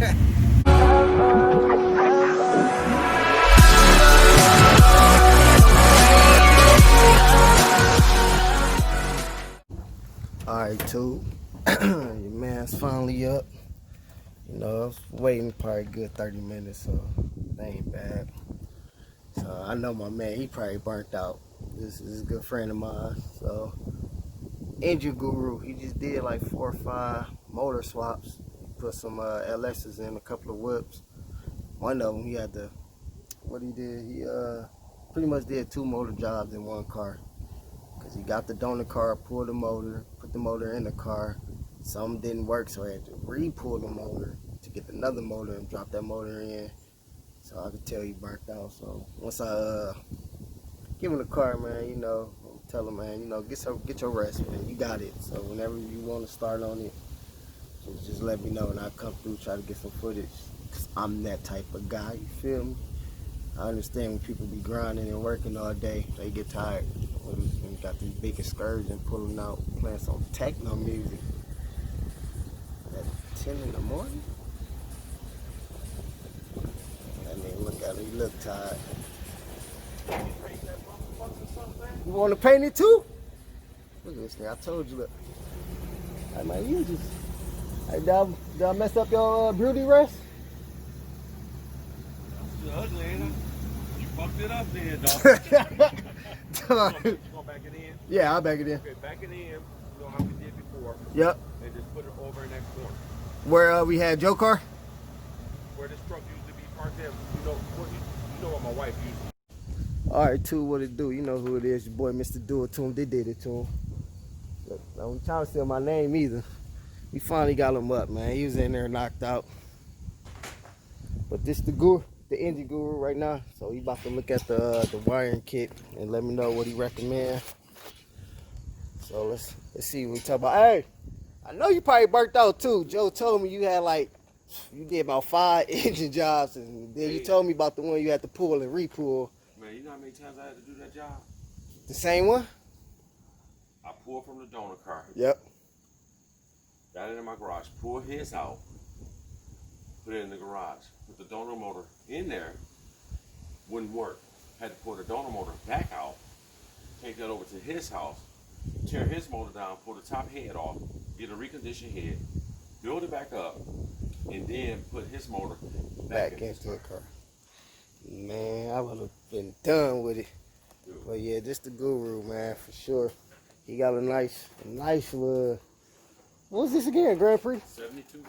Alright, too. Your man's finally up. You know, I was waiting probably a good 30 minutes, so that ain't bad. So I know my man, he probably burnt out. This is a good friend of mine. So, engine guru, he just did like 4 or 5 motor swaps. Put some LS's in, a couple of whips. One of them, he had to, what he did, he pretty much did 2 motor jobs in one car. Because he got the donor car, pulled the motor, put the motor in the car. Some didn't work, so I had to re-pull the motor to get another motor and drop that motor in. So I could tell he burnt out. So once I give him the car, man, you know, tell him, man, you know, get your rest, man. You got it. So whenever you want to start on it, just let me know, and I'll come through, try to get some footage. Cause I'm that type of guy. You feel me? I understand when people be grinding and working all day, they get tired. When you got these big excursions pulling out, playing some techno music at 10 in the morning. I mean, look at him, he look tired. You want to paint it too? Look at this thing, I told you, look. I might use this. Hey, did I mess up your beauty rest? It's ugly, ain't it? You fucked it up then, dog. You gonna back it in? Yeah, I'll back it in. Okay, back it in. You know how we did before. Yep. And just put it over in that corner. Where we had Joe car? Where this truck used to be parked at. You know what my wife used. Alright, too, what it do? You know who it is, your boy Mr. Do It to him. They did it to him. Look, I don't trying to steal my name either. We finally got him up, man. He was in there knocked out. But this the guru, the engine guru right now. So he about to look at the wiring kit and let me know what he recommend. So let's see what we talk about. Hey, I know you probably burnt out too. Joe told me you had you did about 5 engine jobs, and then you told me about the one you had to pull and re-pull. Man, you know how many times I had to do that job? The same one? I pulled from the donor car. Yep. Got it in my garage, pulled his out, put it in the garage, put the donor motor in there, wouldn't work. Had to pull the donor motor back out, take that over to his house, tear his motor down, pull the top head off, get a reconditioned head, build it back up, and then put his motor back into the car. Man, I would have been done with it. Dude. But yeah, this the guru, man, for sure. He got a nice little, what was this again, Grand Prix?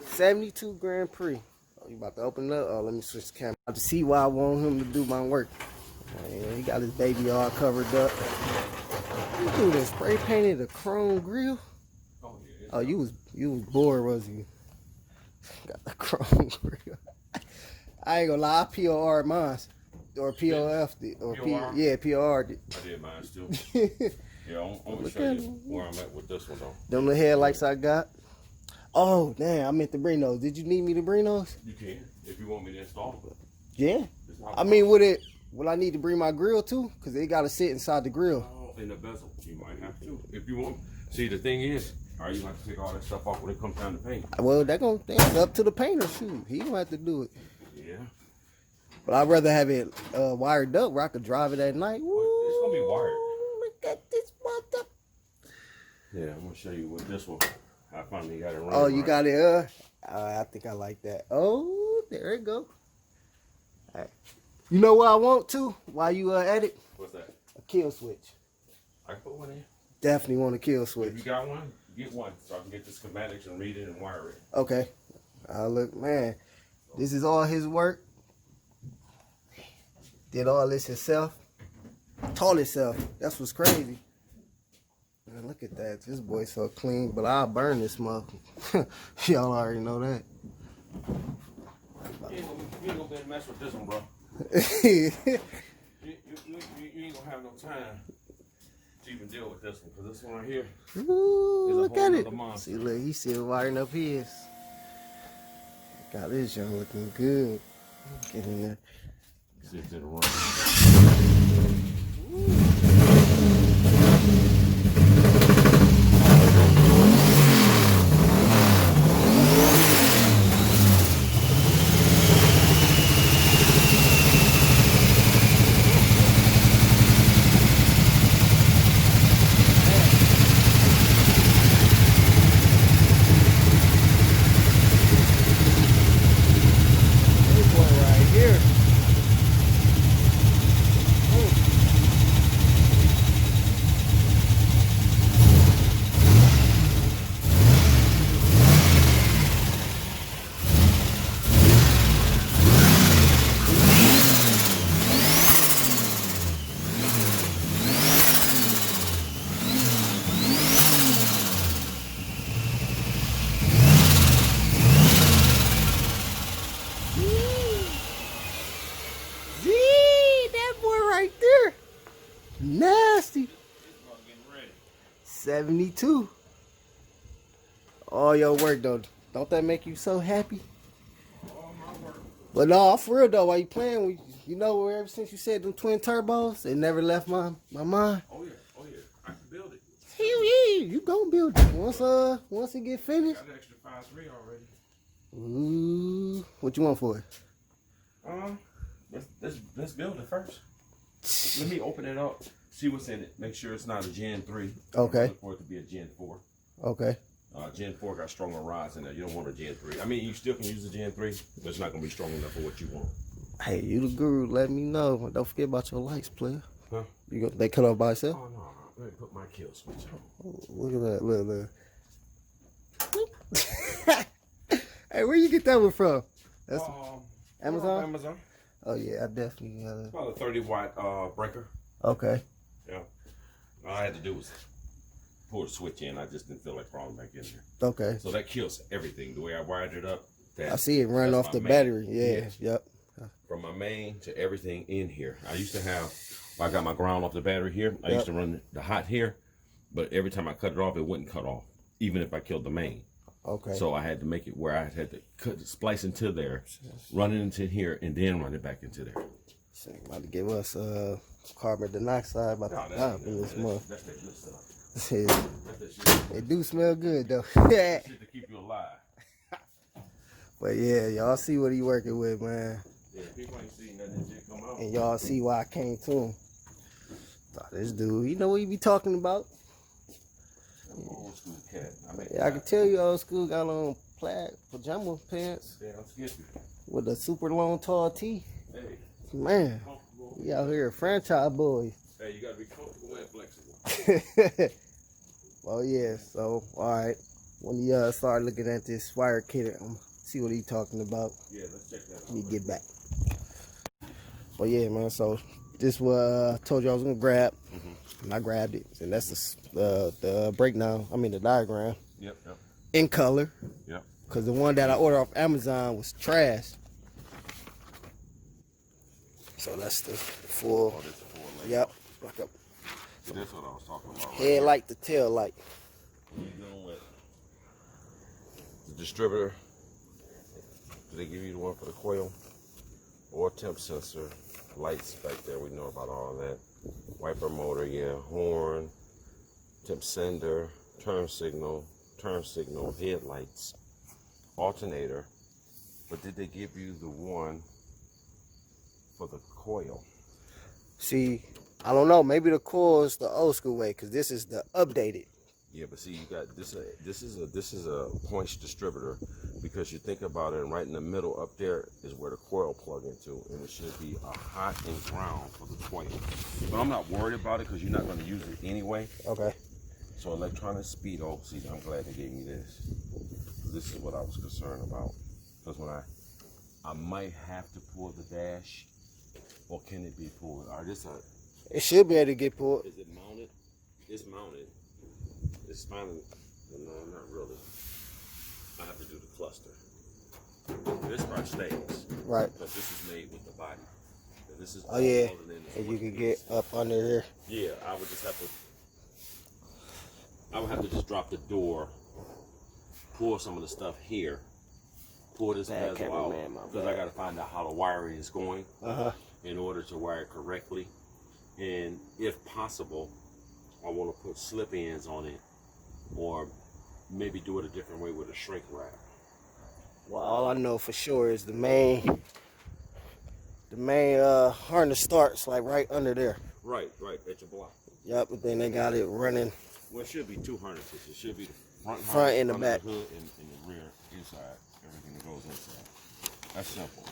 72 Grand Prix. Oh, you about to open it up? Oh, let me switch the camera. To see why I want him to do my work. Man, he got his baby all covered up. You do this, spray painted a chrome grill? Oh, yeah. Oh, you was bored, was you? Got the chrome grill. I ain't gonna lie, I POR'd mine. Or POF did. Or POR? Yeah, POR did. I did mine still. Yeah, I'm gonna show you where I'm at with this one though. Them little headlights I got. Oh, damn, I meant to bring those. Did you need me to bring those? You can, if you want me to install them. Yeah. I mean, will I need to bring my grill too? Because they gotta sit inside the grill. Oh, in the bezel. You might have to. If you want. See, the thing is, you have to take all that stuff off when it comes down to paint. Well, that's up to the painter, shoot. He gonna have to do it. Yeah. But I'd rather have it wired up where I could drive it at night. Woo, it's gonna be wired. Look at this mother. Yeah, I'm gonna show you with this one. I finally got it running. Oh, you got it, I think I like that. Oh, there it go. All right. You know what I want to while you at it? What's that? A kill switch. I can put one in. Definitely want a kill switch. If you got one, get one so I can get the schematics and read it and wire it. Okay. Look, man, this is all his work. Did all this himself. Taught himself. That's what's crazy. Man, look at that. This boy's so clean, but I'll burn this mother. Y'all already know that. You ain't gonna be able to mess with this one, bro. you ain't gonna have no time to even deal with this one, because this one right here. Ooh, look at it. Monster. See, look, he's still wiring up his. Got this young looking good. Get in there. See if it'll run. 72. All your work though. Don't that make you so happy? All my work. But no, for real though, while you playing, you know, ever since you said them twin turbos, it never left my mind. Oh yeah. I can build it. Hell yeah, you gonna build it once it get finished. Got an extra 5.3 already. Ooh, what you want for it? Let's build it first. Let me open it up, see what's in it. Make sure it's not a Gen 3. Okay. Look for it to be a Gen 4. Okay. Gen 4 got stronger rods in there. You don't want a Gen 3. I mean, you still can use a Gen 3, but it's not going to be strong enough for what you want. Hey, you the guru. Let me know. Don't forget about your lights, player. Huh? They cut off by itself? Oh, no. Let me put my kill switch on. Look at that. Look. Hey, where you get that one from? That's Amazon? Amazon. Oh, yeah, I definitely got it. About a 30-watt breaker. Okay. Yeah. All I had to do was pull the switch in. I just didn't feel like crawling back in there. Okay. So that kills everything. The way I wired it up. I see it run off the battery. Yeah. Yep. From my main to everything in here. I used to have, I got my ground off the battery here. I used to run the hot here, but every time I cut it off, it wouldn't cut off, even if I killed the main. Okay. So I had to make it where I had to splice into there, run it into here, and then run it back into there. So about to give us carbon dioxide about to die in this month. That's that good stuff. That's that shit. It do smell good though. That shit to keep you alive. But yeah, y'all see what he working with, man. Yeah, people ain't seen that shit come out. And y'all see why I came to him. Thought this dude, you know what he be talking about? Old school cat. I can tell you old school got on plaid pajama pants Damn skippy. with a super long tall tee. Hey, Man, we out here franchise boys. hey, you gotta be comfortable and flexible. Oh yeah, so alright. When you start looking at this wire kit, I'm see what he talking about. Yeah, let's check that out. Let me get back. But yeah, man, so this what I told you I was gonna grab. And I grabbed it. And that's the breakdown, I mean the diagram. Yep. In color. Yep. Cause the one that I ordered off Amazon was trash. So that's the full. Oh, this is a full layout. Yep. Like a So that's what I was talking about. headlight to tail light. You're dealing with the distributor. Do they give you the one for the coil? Or temp sensor. Lights back there, we know about all that. Wiper motor, yeah. Horn, temp sender, turn signal, headlights, alternator. But did they give you the one for the coil? See, I don't know. Maybe the coil is the old school way, cause this is the updated. Yeah, but see, you got this. This is a points distributor, because you think about it, and right in the middle up there is where the coil plug into, and it should be a hot and ground for the coil. But I'm not worried about it because you're not going to use it anyway. Okay. So electronic speedo. See, I'm glad they gave me this. This is what I was concerned about, because when I might have to pull the dash, or can it be pulled? Or It should be able to get pulled. is it mounted? It's mounted. It's finally, no, not really. I have to do the cluster. This part stays. Right. But this is made with the body. And this is Oh yeah. all in this And you one can piece. get up under here. Yeah, I would have to just drop the door, pull some of the stuff here, pull this Bad bezel out, cameraman, my because I got to find out how the wiring is going in order to wire it correctly. And if possible, I want to put slip ends on it, or maybe do it a different way with a shrink wrap. Well, all I know for sure is the main harness starts like right under there. Right, at your block. Yep, but then they got it running. Well, it should be two harnesses. It should be the front And the harness, back. the hood, and the rear inside. Everything that goes inside. That's simple.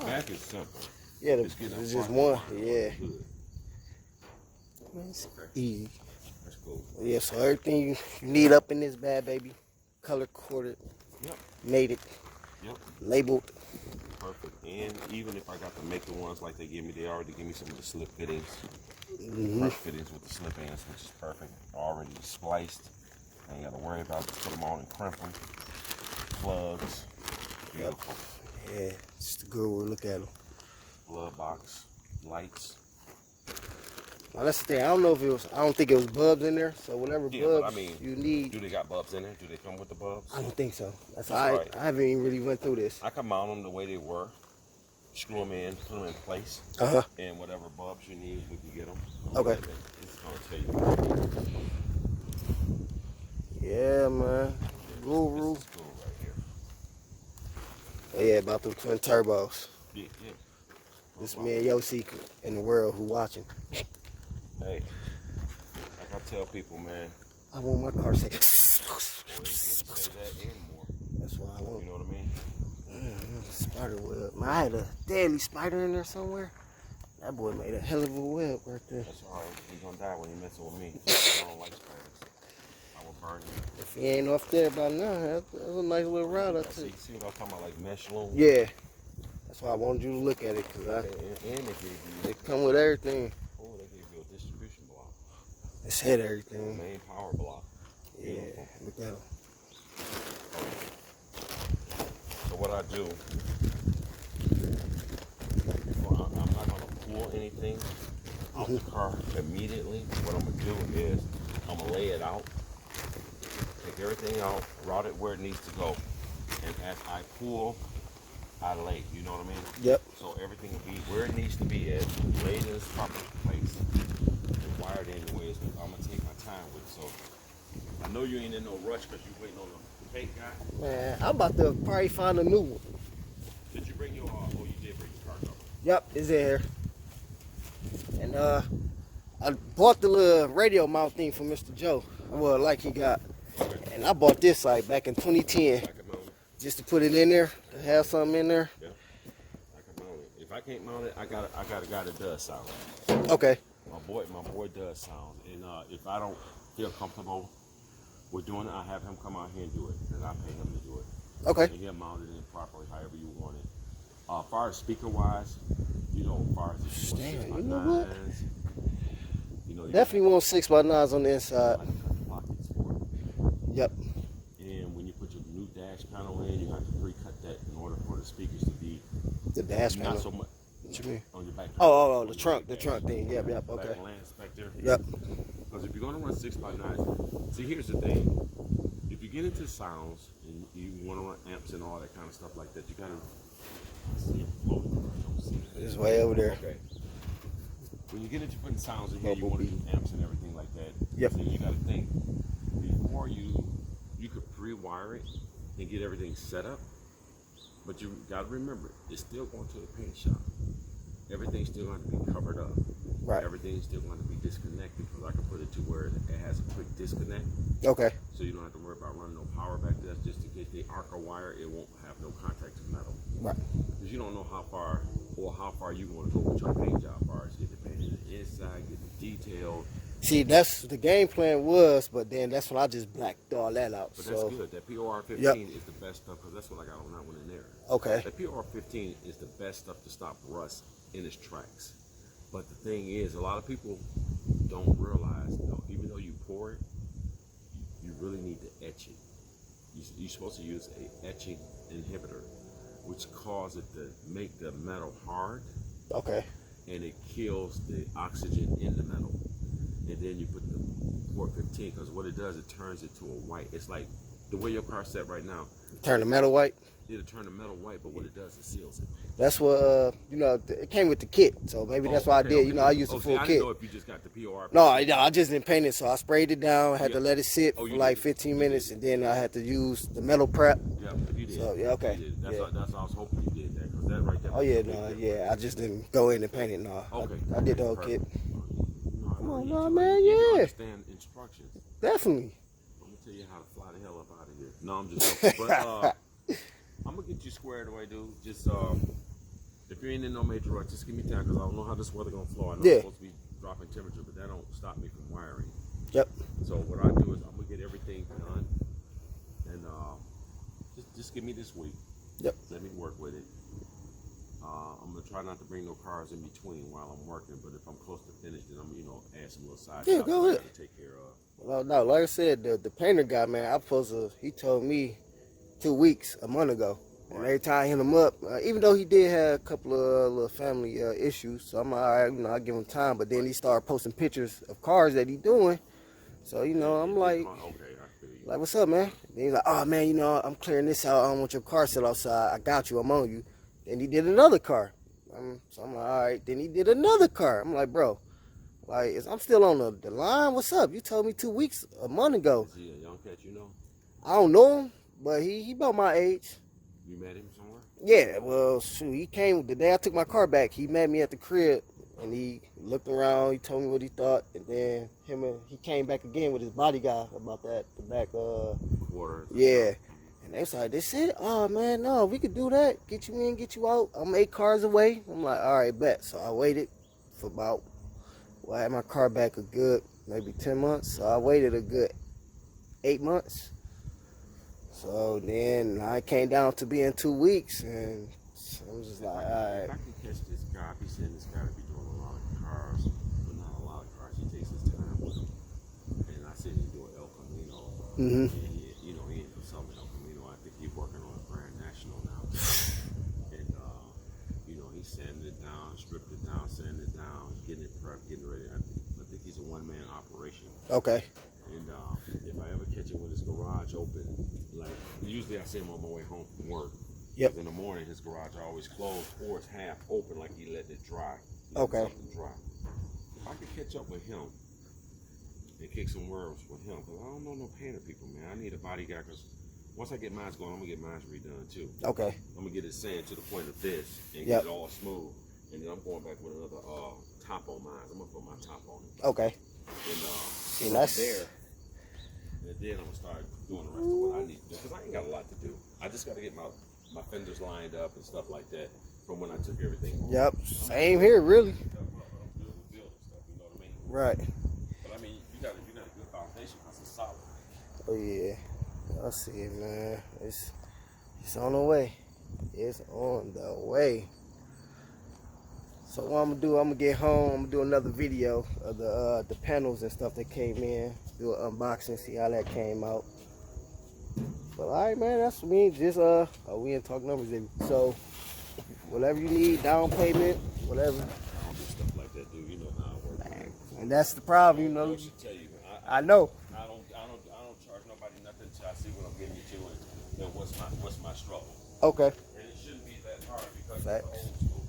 Back is simple. Yeah, It's getting it's a just front one. harness on Yeah. the hood. It's Okay. easy. That's cool. Yeah, so everything you need up in this bad baby, color coded, Yep. made it, Yep. labeled. Perfect. And even if I got to make the ones like they already give me some of the slip fittings. Front fittings with the slip ends, which is perfect. Already spliced. I ain't got to worry about it. Just put them on and crimp them. Plugs. Beautiful. Yeah, just a good way to look at them. Glove box. Lights. Now, that's the thing. I don't know if it was. I don't think it was bulbs in there. So whatever Yeah, but bulbs I mean, you need. do they got bulbs in there? Do they come with the bulbs? I don't think so. That's all right. I haven't even really went through this. I can mount them the way they were. Screw them in, put them in place, and whatever bulbs you need, we can get them. Okay. It's gonna tell you. Yeah, man. Guru. This is cool right here. Oh, yeah, about the twin turbos. Yeah. This man Yoshi in the world who watching. Hey, like I tell people, man. I want my car to say. Say that and more. That's what I want. You know what I mean? Spider web. Man, I had a deadly spider in there somewhere. That boy made a hell of a web right there. That's all right. He's gonna die when he messes with me. I don't like spiders. I will burn him. If he ain't off there by now, that's a nice little route. See what I'm talking about, like mesh loom? Yeah. That's why I wanted you to look at it, because and they come with everything. Oh, they gave you a distribution block. It's had everything. Main power block. Yeah, look at them. So what I do, I'm not going to pull anything off the car immediately. What I'm going to do is I'm going to lay it out, take everything out, route it where it needs to go. And as I pull, I lay, you know what I mean? Yep. So everything will be where it needs to be at, laid in its proper place, and wired in the way it's, I'm going to take my time with it. So I know you ain't in no rush because you're waiting on the paint guy. Man, I'm about to probably find a new one. Did you bring your, oh, you did bring your car cover. Yep, it's in here. And I bought the little radio mount thing from Mr. Joe. Well, like he got. And I bought this like back in 2010. Just to put it in there, to have something in there. Yeah, I can mount it. If I can't mount it, I got a guy that does sound. Okay. My boy does sound. And if I don't feel comfortable with doing it, I have him come out here and do it, and I pay him to do it. Okay. And he'll mount it in properly, however you want it. As far as speaker wise, you know, as far as if you want 6x9s, you know what? You know, Definitely want 6x9s on the inside. Pockets for it. Yep. And when you put your new dash panel in, you have to pre-cut that in order for the speakers to be The dash not panel. so much What you mean? on your back. Oh, the trunk thing. Yep, okay. Back land inspector. Yep. Because if you're going to run 6x9s, see, here's the thing. If you get into sounds and you want to run amps and all that kind of stuff like that, you got to see it floating. It's way over there. Okay. When you get into putting sounds in here, you want to do amps and everything like that. Yep. So you got to think before you could pre-wire it and get everything set up, but you got to remember it's still going to the paint shop. Everything's still going to be covered up. Right. Everything's still going to be disconnected because I can put it to where it has a quick disconnect. Okay. So you don't have to worry about running no power back there. Just in case they arc a wire, it won't have no contact to metal. Right. Because you don't know how far you want to go with your paint job. As far as get the paint in the inside, get the detail. See, that's the game plan was, but then that's when I just blacked all that out. But so that's good. That POR 15 yep. is the best stuff because that's what I got on that one in there. Okay. That POR 15 is the best stuff to stop rust in its tracks. But the thing is, a lot of people don't realize, you know, even though you pour it, you really need to etch it. You're supposed to use a etching inhibitor, which causes it to make the metal hard. Okay. And it kills the oxygen in the metal. And then you put the port 15, because what it does, it turns it to a white. It's like the way your car's set right now. Turn the metal white? It'll turn the metal white, but what it does, it seals it. That's what, you know, it came with the kit. So maybe that's what I did. Okay. You know, I used the full kit. I didn't know if you just got the POR. No, I just didn't paint it. So I sprayed it down, had to let it sit for like 15 minutes, and then I had to use the metal prep. Yeah, you did. So, yeah, okay. That's what I was hoping you did that, because that right there. Oh, yeah, no, yeah. I just didn't go in and paint it, no. Okay. I did the whole kit. Come on, no, man, yeah. Understand instructions. Definitely. I'm going to tell you how to fly the hell up out of here. No, I'm just joking. But I'm going to get you squared away, dude. Just, if you ain't in no major rush, just give me time, because I don't know how this weather going to flow. I know it's supposed to be dropping temperature, but that don't stop me from wiring. Yep. So what I do is I'm going to get everything done. And just give me this week. Yep. Let me work with it. I'm gonna try not to bring no cars in between while I'm working, but if I'm close to finish, then I'm add some little side yeah, jobs go ahead. to take care of. Well, no, like I said, the painter guy, man, he told me 2 weeks, a month ago, And every time I hit him up, even though he did have a couple of little family issues, so I'm all right, you know, I give him time. But then he started posting pictures of cars that he doing. So, you know, I'm like, what's up, man? Then he's like, oh, man, you know, I'm clearing this out. I don't want your car set outside. I got you. I'm on you. Then he did another car. So I'm like, all right. Then he did another car. I'm like, bro, like, I'm still on the line. What's up? You told me 2 weeks, a month ago. Is he a young cat, you know? I don't know him, but he about my age. You met him somewhere? Yeah, well, shoot, he came the day I took my car back. He met me at the crib, and he looked around. He told me what he thought, and then he came back again with his bodyguard about that, the back, Quarter. yeah. And they was like, they said, oh, man, no, we could do that. Get you in, get you out. I'm 8 cars away. I'm like, all right, bet. So I waited for about, I had my car back a good, maybe 10 months. So I waited a good 8 months. So then I came down to being 2 weeks, and so I was just like, all right. If I can catch this guy, I be saying this guy to be doing a lot of cars, but not a lot of cars. He takes his time with them. And I said he's doing El Camino. Mm-hmm. And he ain't doing something El Camino. I think he's working on a Grand National now. And, he's sanding it down, stripped it down, sanding it down, getting it prepped, getting ready. I think he's a one-man operation. Okay. And if I ever catch him with his garage open, like usually I see him on my way home from work. Yep. In the morning, his garage are always closed or it's half open, like he letting it dry. Okay. Something dry. If I could catch up with him and kick some words with him, because I don't know no painter people, man. I need a bodyguard, because once I get mine going, I'm gonna get mine redone too. Okay. I'm gonna get it sand to the point of this and Yep. get it all smooth, and then I'm going back with another top on mine. I'm gonna put my top on it. Okay. And that's there. And then I'm gonna start doing the rest of what I need to do, because I ain't got a lot to do. I just gotta get my fenders lined up and stuff like that from when I took everything off. Yep. Same here, really. Right. But I mean, you got a good foundation because it's solid. Oh yeah. I see it, man. It's on the way. It's on the way. So what I'm gonna do, I'm gonna get home, I'm gonna do another video of the panels and stuff that came in. Do an unboxing, see how that came out. But alright, man, that's me. Just we in talk numbers, baby. So whatever you need, down payment, whatever. I don't do stuff like that, dude. You know how it works. And that's the problem, you know. I should tell you, I know. I don't charge nobody nothing until I see what I'm getting you to and what's my struggle. Okay. And it shouldn't be that hard because Facts. it's the old school.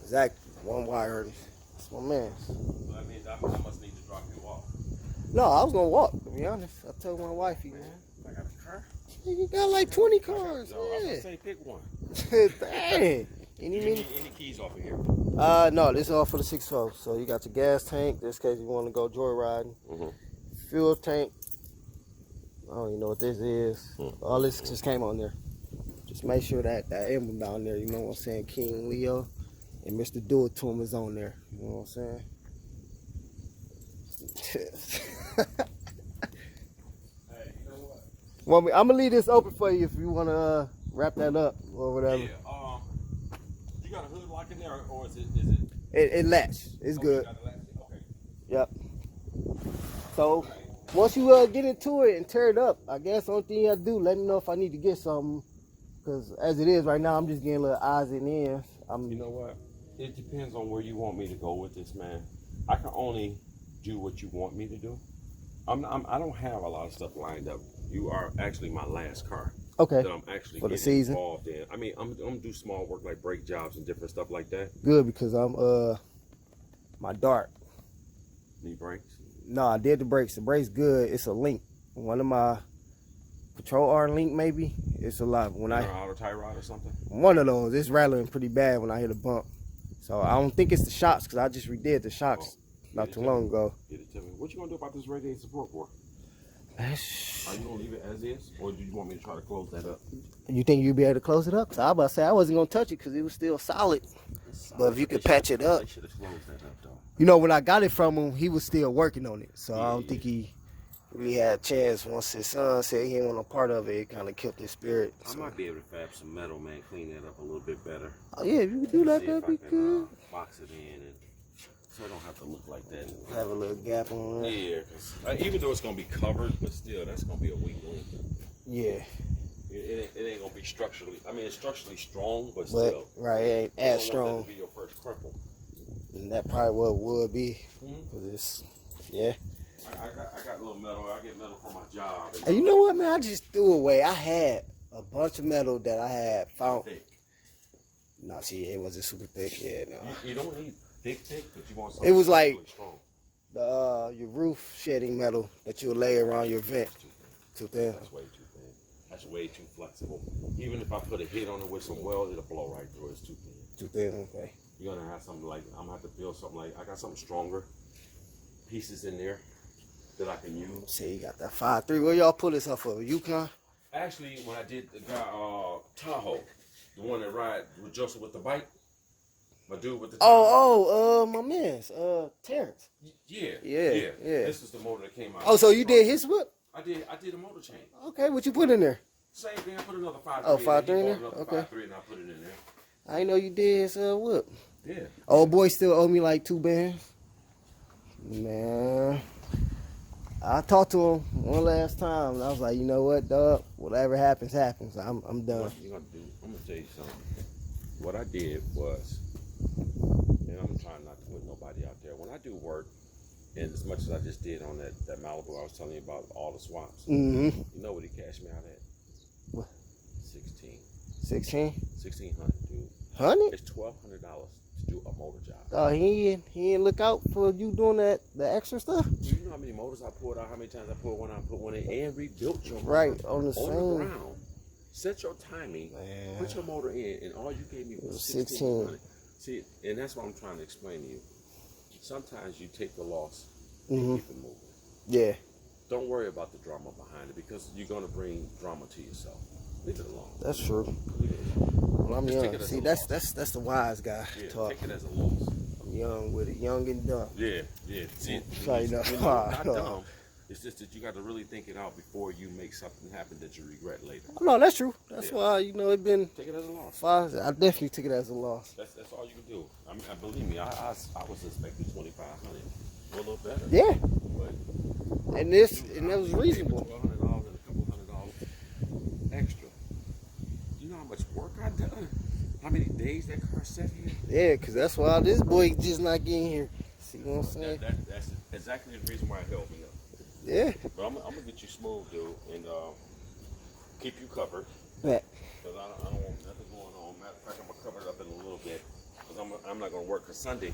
Exactly. One wire. That's my man. So that means I must need to drop you off. No, I was gonna walk, to be honest. I told my wifey, man. I got a car. You got like 20 cars. No, I was Yeah. gonna say pick one. Dang. Any keys off of here? No, this is all for the 6.4. So you got your gas tank, just in case you want to go joyriding. Mm-hmm. Fuel tank. I don't even know what this is. All this just came on there. Just make sure that emblem down there, you know what I'm saying? King Leo and Mr. Do It To Him is on there. You know what I'm saying? Hey, you know what? Well, I'm gonna leave this open for you if you wanna wrap that up or whatever. Yeah. You got a hood lock in there, or is it? It latch. It's Okay, good. you got a latch. Okay. Yep. So once you get into it and tear it up, I guess the only thing you have to do, let me know if I need to get something. Because as it is right now, I'm just getting little odds and ends. You know what? It depends on where you want me to go with this, man. I can only do what you want me to do. I don't have a lot of stuff lined up. You are actually my last car. Okay. That I'm actually For the getting season. involved in. I mean, I'm gonna do small work like brake jobs and different stuff like that. Good, because I'm my dart. Need brakes? No, I did the brakes. The brakes good. It's a link. One of my Patrol R link maybe. It's a lot. When Or auto tie rod or something? one of those, it's rattling pretty bad when I hit a bump. So I don't think it's the shocks, because I just redid the shocks not too long ago. Get it to me. What you gonna do about this radiator support board? Are you gonna leave it as is, or do you want me to try to close that up? You think you'd be able to close it up? Cause I was about to say I wasn't gonna touch it because it was still solid. But if you could patch it up. They should have closed that up though. You know, when I got it from him, he was still working on it. So I don't think he really had a chance. Once his son said he didn't want no part of it, it kind of killed his spirit. I might be able to fab some metal, man, clean that up a little bit better. Oh yeah, if you could do that, See that'd if be I can, good. box it in, and so it don't have to look like that. Have a little gap on it. Yeah, 'cause, even though it's gonna be covered, but still, that's gonna be a weak link. Yeah. It ain't gonna be structurally. I mean, it's structurally strong, but But still, right, it ain't you don't as want that strong. to be your first crumple. And that probably what it would be. Mm-hmm. Cause it's, yeah. I got a little metal. I get metal from my job. And you know what, man? I just threw away. I had a bunch of metal that I had found. Thick. No, see, it wasn't super thick. Yeah, no. You don't need thick, but you want It something was like really strong. your roof shedding metal that you'll lay around your vent. Too thin. That's way too thin. That's way too flexible. Even if I put a hit on it with some weld, it'll blow right through. It's too thin. Too thin, okay. You're gonna have something like, I'm gonna have to build something like, I got something stronger pieces in there that I can use. See, you got that 5.3. Where y'all pull this off of? Yukon? Actually, when I did the guy Tahoe, the one that ride with Joseph with the bike, my dude with the Tahoe. My man's, Terrence. Yeah. Yeah. This is the motor that came out. Oh, so you did his whip? I did a motor change. Okay, what you put in there? Same thing. I put another 5.3. Oh, 5.3 in there? Okay. Okay. 5.3 and I put it in there. I didn't know you did his whip. Yeah. Old boy still owe me like 2 bands. Man, I talked to him one last time, and I was like, you know what, dog? Whatever happens, happens. I'm done. What you gonna do? I'm gonna tell you something. What I did was, and I'm trying not to put nobody out there. When I do work, and as much as I just did on that Malibu, I was telling you about all the swaps. Mm-hmm. You know what he cashed me out at? What? 16. 1600, dude. 100. It's $1,200 to do a motor job. Oh, he ain't look out for you doing the extra stuff. Do you know how many motors I pulled out? How many times I pulled one out, put one in, and rebuilt your motor Right on the same ground. Set your timing. Man. Put your motor in, and all you gave me was 16. See, and that's what I'm trying to explain to you. Sometimes you take the loss Mm-hmm. and keep it moving. Yeah. Don't worry about the drama behind it because you're going to bring drama to yourself. Leave it alone. That's true. Leave it alone. Well, I'm Just take young. it as See, a that's loss. the wise guy Yeah, talk. take it as a loss. I'm young with it, young and dumb. Yeah. See, Sorry, no. you're not dumb. It's just that you got to really think it out before you make something happen that you regret later. No, that's true. That's why, it been Take it as a loss. 5. I definitely took it as a loss. That's all you can do. I mean, believe me, I was expecting 2,500, a little better. Yeah. But And that was reasonable. $1,200 and a couple $100 extra. You know how much work I done? How many days that car sat here? Yeah, because that's why this boy just not getting here. See what I'm saying? That's exactly the reason why it held me up. Yeah. But I'm gonna get you smooth, dude, and keep you covered. Bet. Because I don't want nothing going on. Matter of fact, I'm gonna cover it up in a little bit. Because I'm not gonna work for Sunday.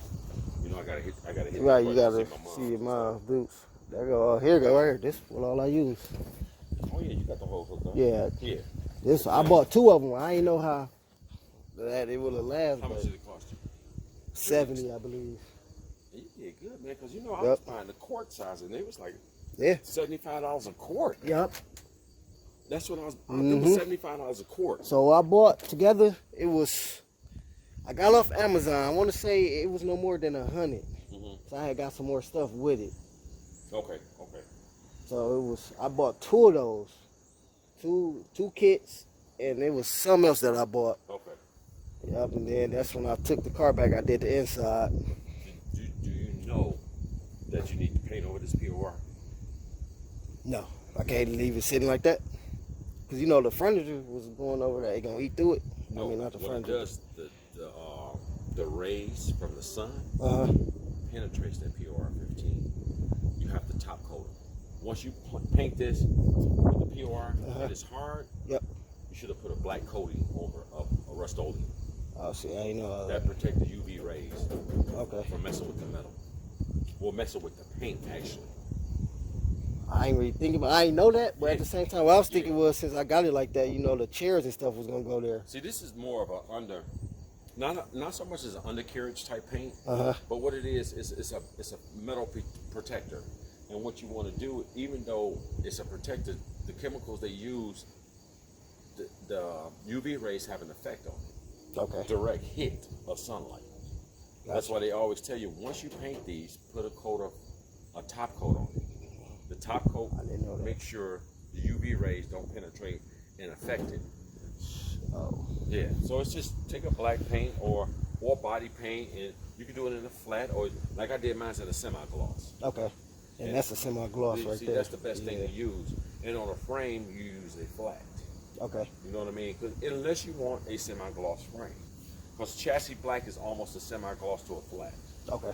You know, I gotta hit. Right, the you court gotta to my mom. see your mom's boots. There go. Here go right here. This is all I use. Oh yeah, you got the whole hook up. Yeah. Yeah. This I bought 2 of them. I ain't know how that it would have lasted. How much did it cost you? 70, I believe. You did good, man. Because you know I was buying the quart size, and they was like Yeah. $75 a quart. Yup. That's what I was. It was $75 a quart. So I bought together. I got off Amazon. I want to say it was no more than 100. So I had got some more stuff with it. Okay. So I bought 2 of those, two kits, and it was something else that I bought. Okay. Yep, and then that's when I took the car back. I did the inside. Do you know that you need to paint over this POR? No, I can't leave it sitting like that. Because the furniture was going over there. It gonna eat through it. No, I mean, not the what furniture. it does, the rays from the sun penetrates that POR 15. You have to top coat it. Once you paint this with the POR and it's hard, Yep. you should have put a black coating over a Rust-Oleum. Oh, see, I ain't know. That protect the UV rays Okay. from messing with the metal. Well, messing with the paint, actually. I ain't really thinking about. I ain't know that, but at the same time, what I was thinking was since I got it like that, the chairs and stuff was gonna go there. See, this is more of a not so much as an undercarriage type paint, but what it is it's a metal protector. And what you want to do, even though it's a protector, the chemicals they use, the UV rays have an effect on it. Okay. Direct hit of sunlight. That's why they always tell you once you paint these, put a top coat on it. The top coat, I didn't know that. make sure the UV rays don't penetrate and affect it. Oh. Yeah, so it's just take a black paint or body paint, and you can do it in a flat, or like I did mine in a semi-gloss. Okay. And that's a semi-gloss right See, there. that's the best thing to use. And on a frame, you use a flat. Okay. You know what I mean? 'Cause unless you want a semi-gloss frame, because chassis black is almost a semi-gloss to a flat. Okay.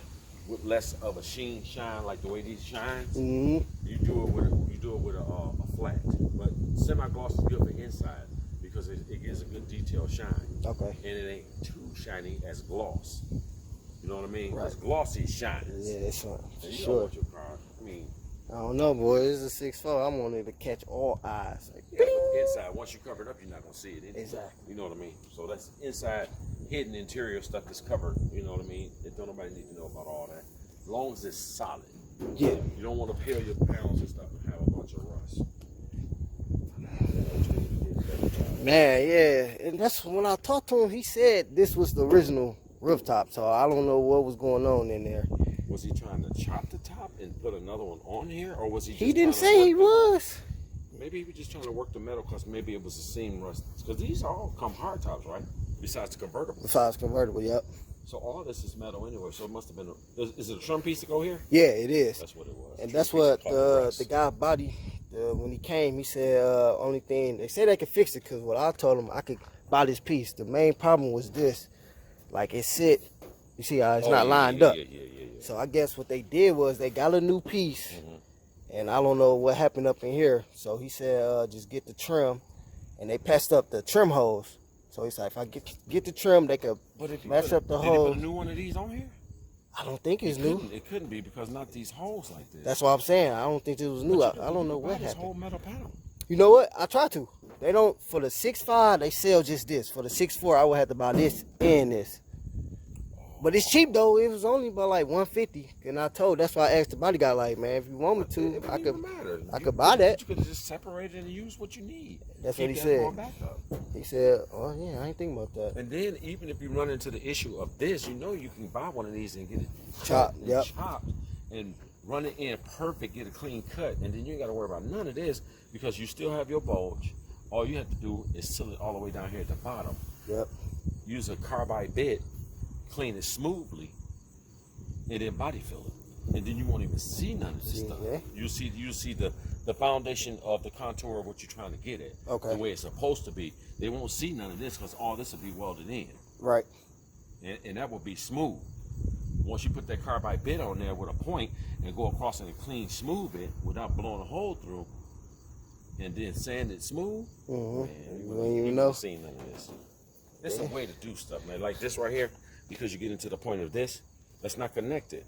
With less of a shine like the way these shines. Mm-hmm. You do it with a flat, but semi-gloss is good for inside because it gives a good detailed shine. Okay. And it ain't too shiny as gloss. You know what I mean? Right. Because glossy shines. Yeah, it's fine. And you Sure. don't want your car. I mean, I don't know, boy. This is a 6'4". I'm on it to catch all eyes. Like, yeah, but inside, once you cover it up, you're not gonna see it anyway. Exactly. You know what I mean? So that's inside, hidden interior stuff that's covered. You know what I mean? It don't nobody need to know about all that. As long as it's solid. yeah. You don't want to peel your panels and stuff and have a bunch of rust. Man, yeah. And that's when I talked to him, he said this was the original rooftop. So I don't know what was going on in there. Was he trying to chop the top and put another one on here, or was he? He Just didn't trying to say he work was. Maybe he was just trying to work the metal because maybe it was the seam rust. Because these all come hard tops, right? Besides the convertible. Besides convertible, yep. So all this is metal anyway. So it must have been. Is it a trim piece to go here? Yeah, it is. That's what it was. And Trim that's piece what of plexiglass. the guy body, when he came, he said only thing, they said they could fix it because what I told him, I could buy this piece. The main problem was this. Like it sit, you see how it's not lined up. Yeah. So I guess what they did was they got a new piece. Mm-hmm. And I don't know what happened up in here. So he said, just get the trim. And they patched up the trim holes. So he's like, if I get the trim, they could match up the Did he holes. put a new one of these on here? I don't think it's new. It couldn't be because not these holes like this. That's what I'm saying. I don't think this was new. I don't know You what buy this happened. whole metal panel. You know what? I tried to. They don't, for the 6'5", they sell just this. For the 6'4", I would have to buy this and this. But it's cheap though. It was only about like $150. And that's why I asked the body guy, like, man, if you want me to, I could buy that. You could have just separated and used what you need. That's Keep what he that said. going back up. He said, oh yeah, I ain't thinking about that. And then even if you run into the issue of this, you know you can buy one of these and get it Chopped, and yep. chopped and run it in perfect, get a clean cut, and then you ain't got to worry about none of this because you still have your bulge. All you have to do is seal it all the way down here at the bottom. Yep. Use a carbide bit, clean it smoothly, and then body fill it. And then you won't even see none of this stuff. Yeah. You see the foundation of the contour of what you're trying to get at. Okay. The way it's supposed to be. They won't see none of this because all this will be welded in. Right. And that will be smooth. Once you put that carbide bit on there with a point and go across and clean smooth it without blowing a hole through and then sand it smooth, man, you wouldn't even see none of this. There's a way to do stuff, man. Like this right here, because you get into the point of this, that's not connected.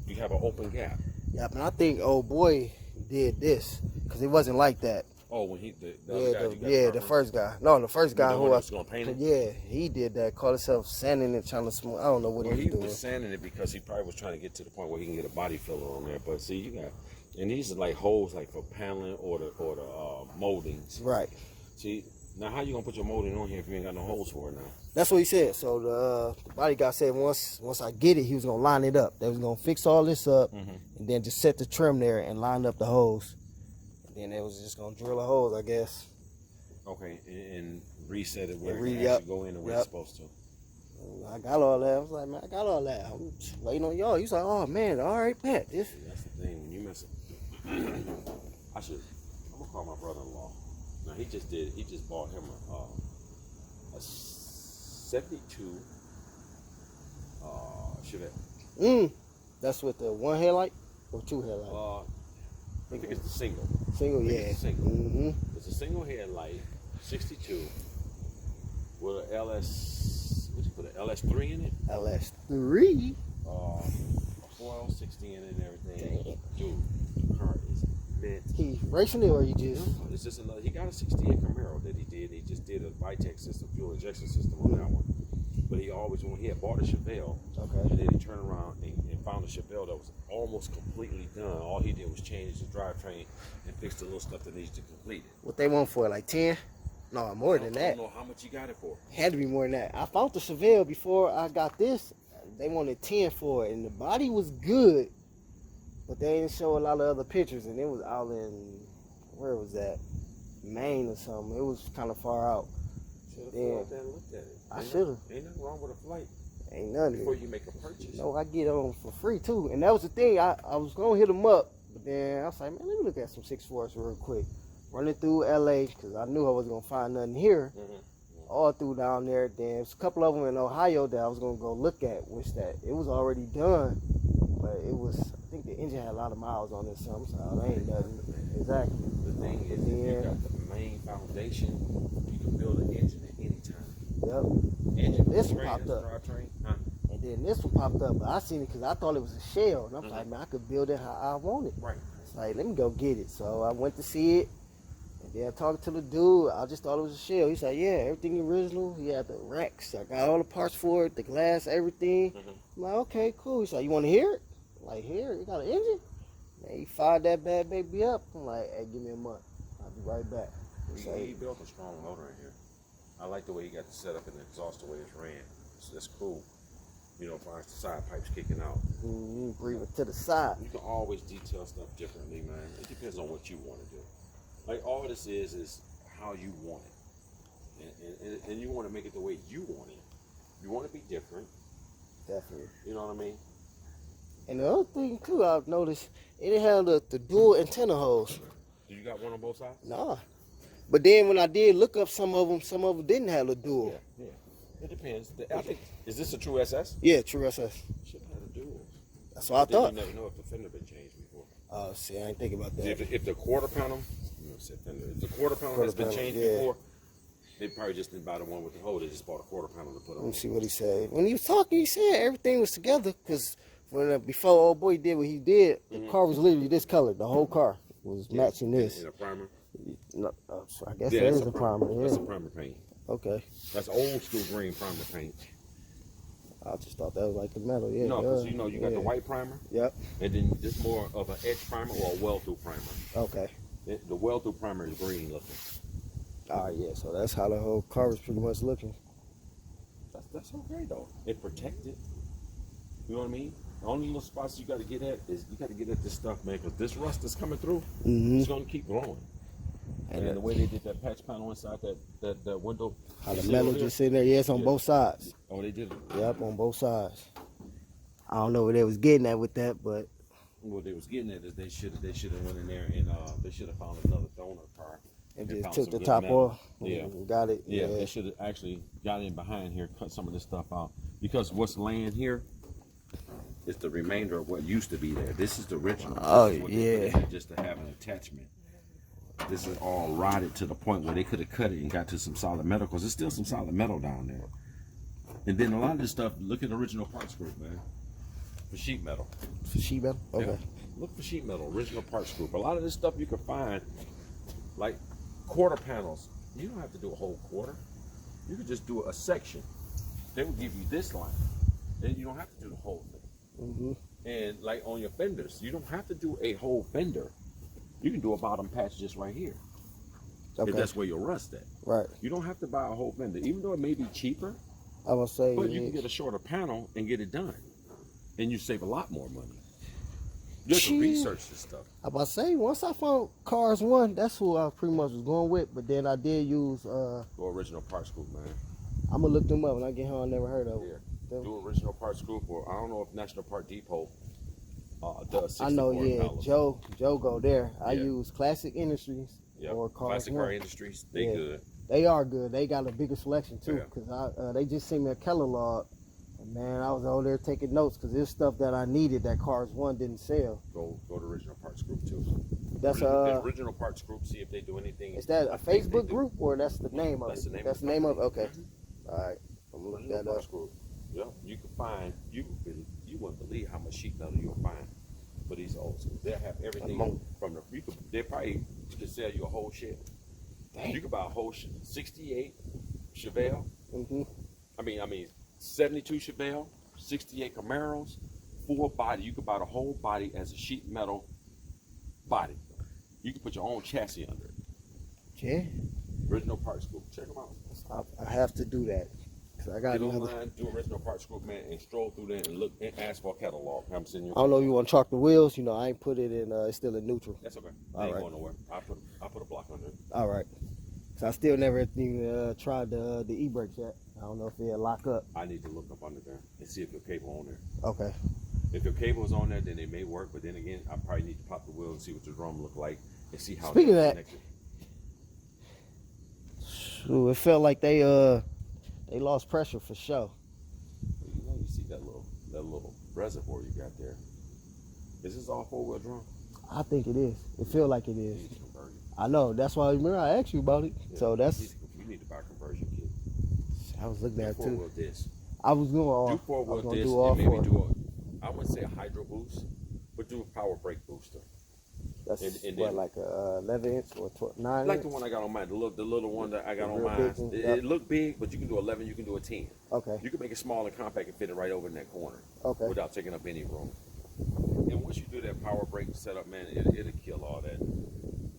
You have an open gap. Yeah, but I think old boy did this because it wasn't like that. Oh, when the other guy, The first guy. No, the first guy who was gonna paint it. Yeah, he did that. Called himself sanding it, trying to smooth. I don't know what he was doing. Was sanding it because he probably was trying to get to the point where he can get a body filler on there. But see, you got, and these are like holes like for paneling or the moldings. Right. See, now how you gonna put your molding on here if you ain't got no holes for it now? That's what he said. So the body guy said once I get it, he was gonna line it up. They was gonna fix all this up, and then just set the trim there and line up the holes. And then they was just gonna drill the holes, I guess. Okay, and reset it where And it actually go in and where it's supposed to. I got all that. I was like, man, I got all that. I'm just waiting on y'all. He's like, oh man, all right, Pat. This. See, that's the thing. When you mess it, I'm gonna call my brother-in-law. Now he just bought him a 72 Chevette. That's with the one headlight or two headlights? I think it's the single. Single, yeah. It's a single. It's a single headlight, 62, with a LS. What you put an LS3 in it? LS3. A 4L60 in it and everything. Dang. Dude, the car is mint. He racing it or he just? No, it's just another. He got a 68 Camaro that he did. He just did a Vitec system, fuel injection system on that one. But he had bought a Chevelle. Okay. And then he turned around and found a Chevelle that was almost completely done. All he did was change the drivetrain and fix the little stuff that needs to complete it. What they want for it, like 10? No, more than that. I don't know how much you got it for. Had to be more than that. I found the Chevelle before I got this. They wanted 10 for it, and the body was good, but they didn't show a lot of other pictures, and it was out in, where was that? Maine or something. It was kind of far out. Should have flew out there and looked at it. I should have. Ain't nothing wrong with a flight. Ain't nothing. Before you make a purchase. No, I get on for free too, and that was the thing. I was gonna hit them up, but then I was like, man, let me look at some 6.4s real quick. running through LA because I knew I wasn't gonna find nothing here. All through down there. Then there's a couple of them in Ohio that I was gonna go look at, which that it was already done, but it was, I think the engine had a lot of miles on it, so it ain't nothing. Exactly. The thing is, if you got the main foundation, you can build an engine at any time. Yep. Engine, This one popped up. drivetrain, huh? And then this one popped up, but I seen it because I thought it was a shell, and I'm like, man, I could build it how I want it. Right. It's like, let me go get it. So I went to see it. Yeah, talking to the dude, I just thought it was a shell. He said, yeah, everything original. He had the racks. I got all the parts for it, the glass, everything. I'm like, okay, cool. He said, you want to hear it? I'm like, here, you got an engine? Man, he fired that bad baby up. I'm like, hey, give me a month. I'll be right back. He built a strong motor in here. I like the way he got the setup and the exhaust the way it's ran. It's cool. You know, as far as the side pipes kicking out. Breathe it to the side. You can always detail stuff differently, man. It depends on what you want to do. Like, all this is how you want it. And you want to make it the way you want it. You want to be different. Definitely. You know what I mean? And the other thing, too, I've noticed, it didn't have the dual antenna holes. Do you got one on both sides? Nah. But then when I did look up some of them didn't have the dual. Yeah. It depends. I think, is this a true SS? Yeah, true SS. Should have had a dual. That's what I thought. You never know if the fender been changed before. Oh, see, I ain't thinking about that. If the quarter panel, if the quarter panel has been changed before, they probably just didn't buy the one with the hole. They just bought a quarter panel to put on. Let me see what he said. When he was talking, he said everything was together because before old boy did what he did, the car was literally this color. The whole car was matching this. In a primer? No, so I guess there is a primer. Yeah. That's a primer paint. Okay. That's old school green primer paint. I just thought that was like the metal. Yeah. No, because you got the white primer. Yep. And then this more of an edge primer or a well-through primer. Okay. The well-through primer is green looking. Ah, yeah. So that's how the whole car was pretty much looking. That's okay though. It protected. You know what I mean? The only little spots you got to get at is you got to get at this stuff, man, because this rust that's coming through, it's going to keep blowing. And the way they did that patch panel inside that window. How the metal just sitting there, it's on both sides. Oh, they did it? Yep, on both sides. I don't know what they was getting at with that, but. What they was getting at is they should have went in there and they should have found another donor car. And just took the top off. Yeah. Got it. Yeah, they should have actually got in behind here, cut some of this stuff out. Because what's laying here is the remainder of what used to be there. This is the original. Oh, yeah. Just to have an attachment. This is all rotted to the point where they could have cut it and got to some solid metal, because there's still some solid metal down there. And then a lot of this stuff, look at the original parts group, man. For sheet metal. For sheet metal? Okay. Yeah. Look for sheet metal, original parts group. A lot of this stuff you can find, like quarter panels. You don't have to do a whole quarter. You could just do a section. They will give you this line. Then you don't have to do the whole thing. And like on your fenders, you don't have to do a whole fender. You can do a bottom patch just right here. Okay. If that's where you'll rust at. Right. You don't have to buy a whole fender, even though it may be cheaper. I will say, but you can get a shorter panel and get it done, and you save a lot more money. You have to research this stuff. I about to say, once I found Cars One, that's who I pretty much was going with. But then I did use the original parts group, man. I'm gonna look them up when I get home. I never heard of them. Yeah. Do original parts group, or I don't know if National Part Depot does. I know, yeah. Joe go there. I use Classic Industries or Cars Classic One. Car Industries. They good. They are good. They got a bigger selection too. Cause they just sent me a catalog. And man, I was over there taking notes because there's stuff that I needed that Cars One didn't sell. Go to original parts group too. That's the original parts group. See if they do anything. Is that a Facebook group or that's the name of it? That's the name of it. Okay. All right. I'm gonna look that up. Group. Yeah, you can find. You wouldn't believe how much sheet metal you'll find for these old schools. They'll have everything from the. They probably could sell you a whole shed. You could buy a whole 68 Chevelle. I mean 72 Chevelle, 68 Camaros, full body. You could buy the whole body as a sheet metal body. You can put your own chassis under it. Okay. Original Parts Group. Check them out. I have to do that. I got get online, do Original Parts Group, man, and stroll through there and look and ask for a catalog. I'm sending you. I don't know if you want to chalk the wheels. You know, I ain't put it in. It's still in neutral. That's okay. I ain't going nowhere. I put a block under it. All right. So I still never even tried the e-brakes yet. I don't know if it'll lock up. I need to look up under there and see if your cable on there. Okay. If your cable is on there, then it may work. But then again, I probably need to pop the wheel and see what the drum look like and see how. Speaking of that, Shoot, it felt like they lost pressure for sure. You know, you see that little reservoir you got there. Is this all 4-wheel drum? I think it is. It feel like it is. You need to convert it. I know. That's why remember I asked you about it. Yeah, So that's. you need to buy a conversion kit. I was looking at it too. 4-wheel disc. I was doing all. Do 4-wheel disc do all and maybe four. do I wouldn't say a hydro boost, but do a power brake booster. That's and what, then, like a 11 inch or 9 like inch? the one I got on mine, the little one that I got on real mine. big one, It looked big, but you can do 11, you can do a 10. Okay. You can make it small and compact and fit it right over in that corner. Okay. Without taking up any room. And once you do that power brake setup, man, it'll kill all that.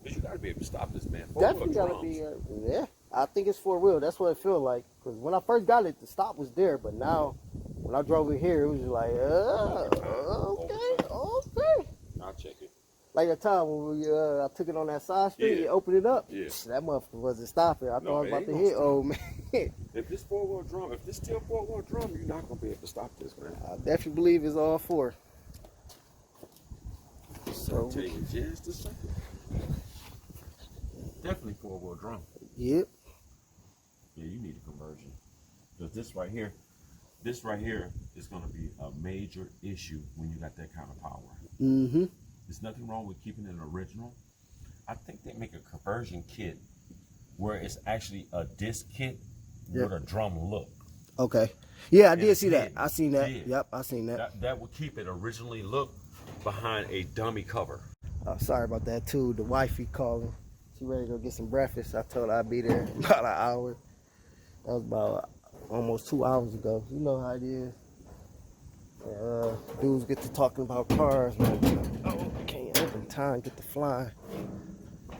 Because you got to be able to stop this, man. 4-wheel Definitely gotta drums. be. Yeah. I think it's 4-wheel. That's what it feel like. Because when I first got it, the stop was there, but now when I drove it here, it was just like, okay. I'll check it. Like a time when we, I took it on that side street, Yeah. you opened it up. Yeah. That motherfucker wasn't stopping. I thought I was it about ain't to gonna hit stop. old man. If this 4-wheel drum, if this still 4-wheel drum, you're not gonna be able to stop this, man. I definitely believe it's all 4. So I'll tell you just a second. Definitely 4-wheel drum. yep. Yeah, you need a conversion. Because this right here is gonna be a major issue when you got that kind of power. Mm-hmm. There's nothing wrong with keeping it original. I think they make a conversion kit where it's actually a disc kit with a drum look. Okay. Yeah, I And did it's see that. hidden. I seen that. Yeah. Yep, I seen that. That would keep it originally look behind a dummy cover. Sorry about that too. The wifey calling. She ready to go get some breakfast. I told her I'd be there in about an hour. That was about almost 2 hours ago. You know how it is. Dudes get to talking about cars, man. Oh, can't open time, get to flying.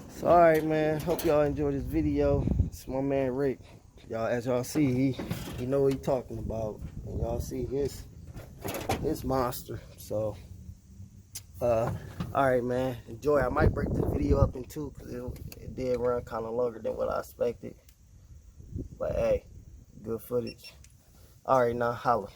So alright, man. Hope y'all enjoy this video. It's my man Rick. Y'all, as y'all see, he know what he talking about. And y'all see his monster. So alright, man. Enjoy. I might break the video up in 2 because it did run kind of longer than what I expected. But hey, good footage. Alright, now holla.